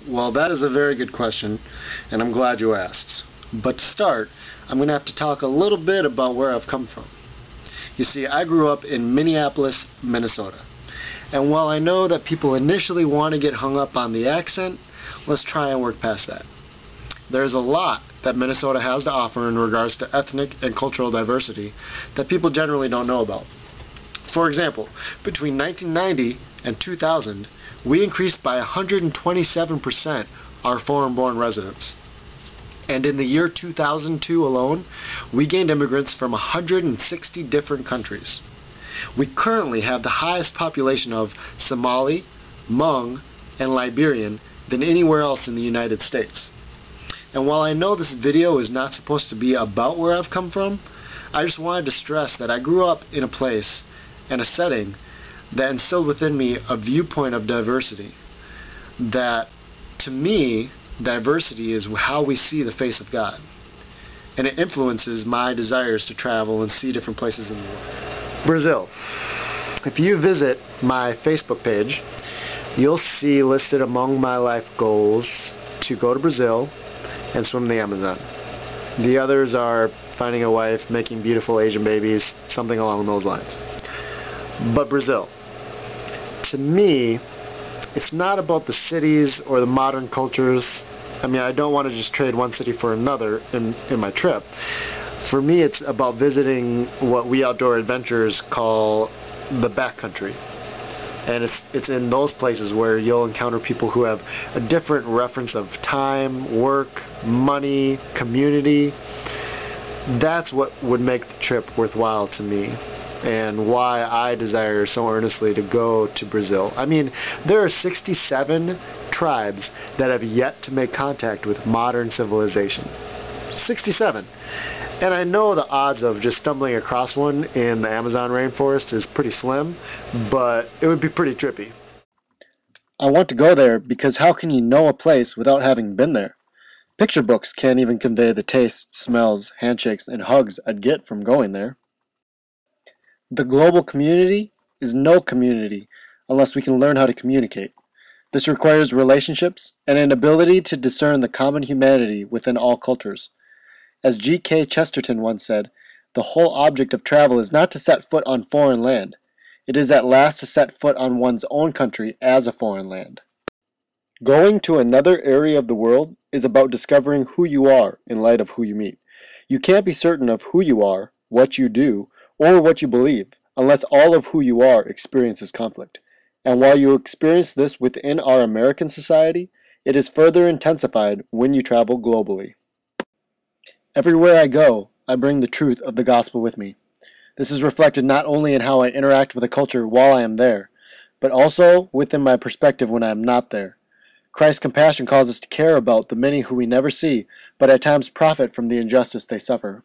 Well, that is a very good question, and I'm glad you asked. But to start, I'm going to have to talk a little bit about where I've come from. You see, I grew up in Minneapolis, Minnesota. And while I know that people initially want to get hung up on the accent, let's try and work past that. There's a lot that Minnesota has to offer in regards to ethnic and cultural diversity that people generally don't know about. For example, between 1990 and 2000, we increased by 127% our foreign-born residents. And in the year 2002 alone, we gained immigrants from 160 different countries. We currently have the highest population of Somali, Hmong, and Liberian than anywhere else in the United States. And while I know this video is not supposed to be about where I've come from, I just wanted to stress that I grew up in a place and a setting that instilled within me a viewpoint of diversity. That, to me, diversity is how we see the face of God. And it influences my desires to travel and see different places in the world. Brazil. If you visit my Facebook page, you'll see listed among my life goals to go to Brazil and swim the Amazon. The others are finding a wife, making beautiful Asian babies, something along those lines. But Brazil, to me, it's not about the cities or the modern cultures. I mean, I don't want to just trade one city for another in my trip. For me, it's about visiting what we outdoor adventurers call the backcountry. And it's in those places where you'll encounter people who have a different reference of time, work, money, community. That's what would make the trip worthwhile to me, and why I desire so earnestly to go to Brazil. I mean, there are 67 tribes that have yet to make contact with modern civilization. 67. And I know the odds of just stumbling across one in the Amazon rainforest is pretty slim, but it would be pretty trippy. I want to go there because how can you know a place without having been there? Picture books can't even convey the tastes, smells, handshakes, and hugs I'd get from going there. The global community is no community unless we can learn how to communicate. This requires relationships and an ability to discern the common humanity within all cultures. As G.K. Chesterton once said, the whole object of travel is not to set foot on foreign land. It is at last to set foot on one's own country as a foreign land. Going to another area of the world is about discovering who you are in light of who you meet. You can't be certain of who you are, what you do, or what you believe, unless all of who you are experiences conflict. And while you experience this within our American society, it is further intensified when you travel globally. Everywhere I go, I bring the truth of the gospel with me. This is reflected not only in how I interact with a culture while I am there, but also within my perspective when I am not there. Christ's compassion calls us to care about the many who we never see, but at times profit from the injustice they suffer.